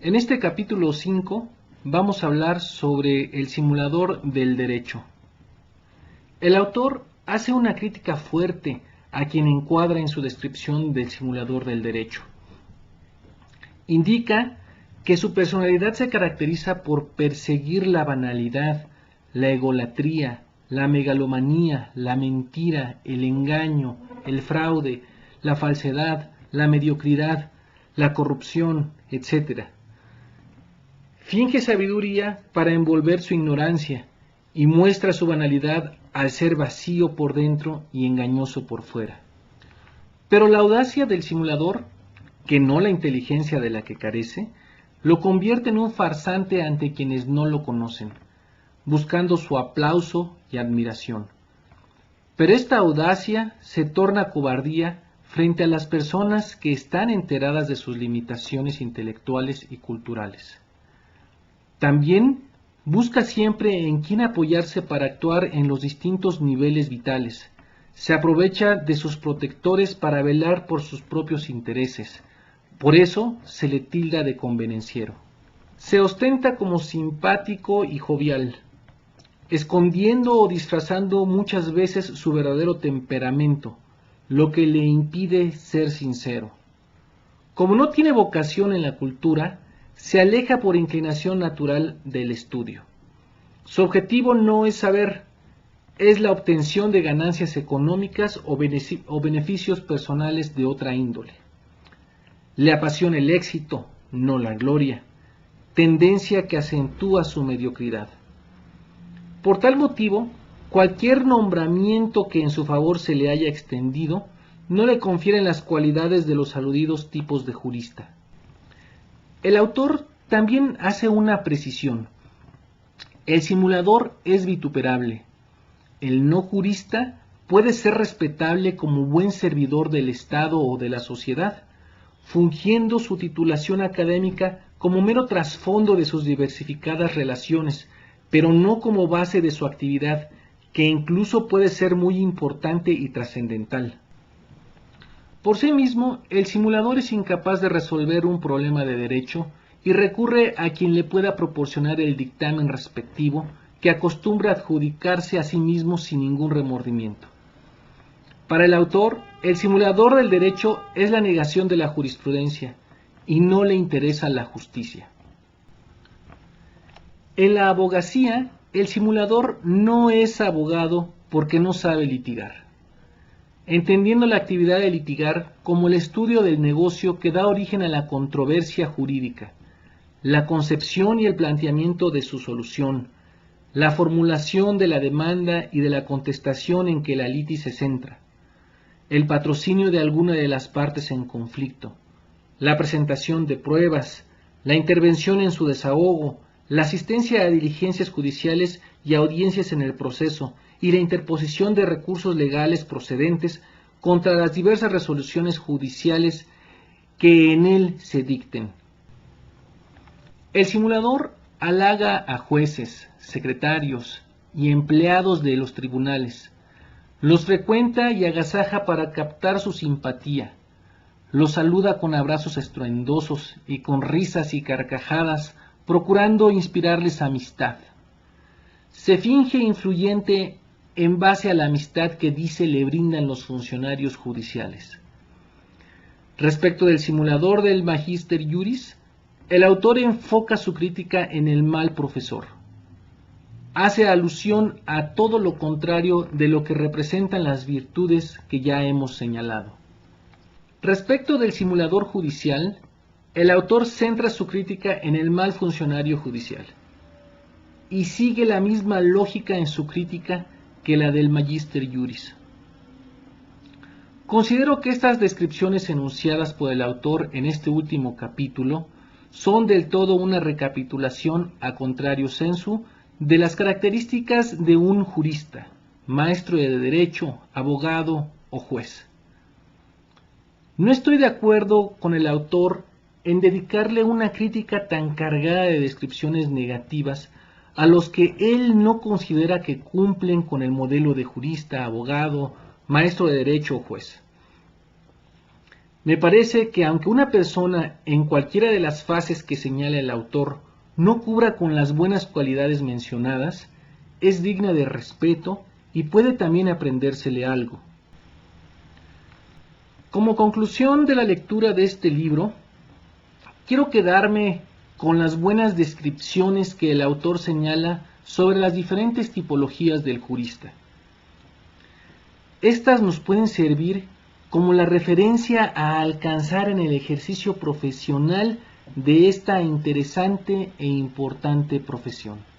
En este capítulo 5 vamos a hablar sobre el simulador del derecho. El autor hace una crítica fuerte a quien encuadra en su descripción del simulador del derecho. Indica que su personalidad se caracteriza por perseguir la banalidad, la egolatría, la megalomanía, la mentira, el engaño, el fraude, la falsedad, la mediocridad, la corrupción, etc. Finge sabiduría para envolver su ignorancia y muestra su banalidad al ser vacío por dentro y engañoso por fuera. Pero la audacia del simulador, que no la inteligencia de la que carece, lo convierte en un farsante ante quienes no lo conocen, buscando su aplauso y admiración. Pero esta audacia se torna cobardía frente a las personas que están enteradas de sus limitaciones intelectuales y culturales. También busca siempre en quién apoyarse para actuar en los distintos niveles vitales. Se aprovecha de sus protectores para velar por sus propios intereses. Por eso se le tilda de convenenciero. Se ostenta como simpático y jovial, escondiendo o disfrazando muchas veces su verdadero temperamento, lo que le impide ser sincero. Como no tiene vocación en la cultura, se aleja por inclinación natural del estudio. Su objetivo no es saber, es la obtención de ganancias económicas o beneficios personales de otra índole. Le apasiona el éxito, no la gloria, tendencia que acentúa su mediocridad. Por tal motivo, cualquier nombramiento que en su favor se le haya extendido no le confieren las cualidades de los aludidos tipos de jurista. El autor también hace una precisión. El simulador es vituperable. El no jurista puede ser respetable como buen servidor del Estado o de la sociedad, fungiendo su titulación académica como mero trasfondo de sus diversificadas relaciones, pero no como base de su actividad, que incluso puede ser muy importante y trascendental. Por sí mismo, el simulador es incapaz de resolver un problema de derecho y recurre a quien le pueda proporcionar el dictamen respectivo, que acostumbra adjudicarse a sí mismo sin ningún remordimiento. Para el autor, el simulador del derecho es la negación de la jurisprudencia y no le interesa la justicia. En la abogacía, el simulador no es abogado porque no sabe litigar, entendiendo la actividad de litigar como el estudio del negocio que da origen a la controversia jurídica, la concepción y el planteamiento de su solución, la formulación de la demanda y de la contestación en que la litis se centra, el patrocinio de alguna de las partes en conflicto, la presentación de pruebas, la intervención en su desahogo, la asistencia a diligencias judiciales y audiencias en el proceso y la interposición de recursos legales procedentes contra las diversas resoluciones judiciales que en él se dicten. El simulador halaga a jueces, secretarios y empleados de los tribunales, los frecuenta y agasaja para captar su simpatía, los saluda con abrazos estruendosos y con risas y carcajadas, procurando inspirarles amistad. Se finge influyente en base a la amistad que dice le brindan los funcionarios judiciales. Respecto del simulador del Magister Juris, el autor enfoca su crítica en el mal profesor. Hace alusión a todo lo contrario de lo que representan las virtudes que ya hemos señalado. Respecto del simulador judicial, el autor centra su crítica en el mal funcionario judicial y sigue la misma lógica en su crítica que la del Magister Juris. Considero que estas descripciones enunciadas por el autor en este último capítulo son del todo una recapitulación a contrario sensu de las características de un jurista, maestro de derecho, abogado o juez. No estoy de acuerdo con el autor en dedicarle una crítica tan cargada de descripciones negativas a los que él no considera que cumplen con el modelo de jurista, abogado, maestro de derecho o juez. Me parece que aunque una persona en cualquiera de las fases que señala el autor no cubra con las buenas cualidades mencionadas, es digna de respeto y puede también aprendérsele algo. Como conclusión de la lectura de este libro, quiero quedarme con las buenas descripciones que el autor señala sobre las diferentes tipologías del jurista. Estas nos pueden servir como la referencia a alcanzar en el ejercicio profesional de esta interesante e importante profesión.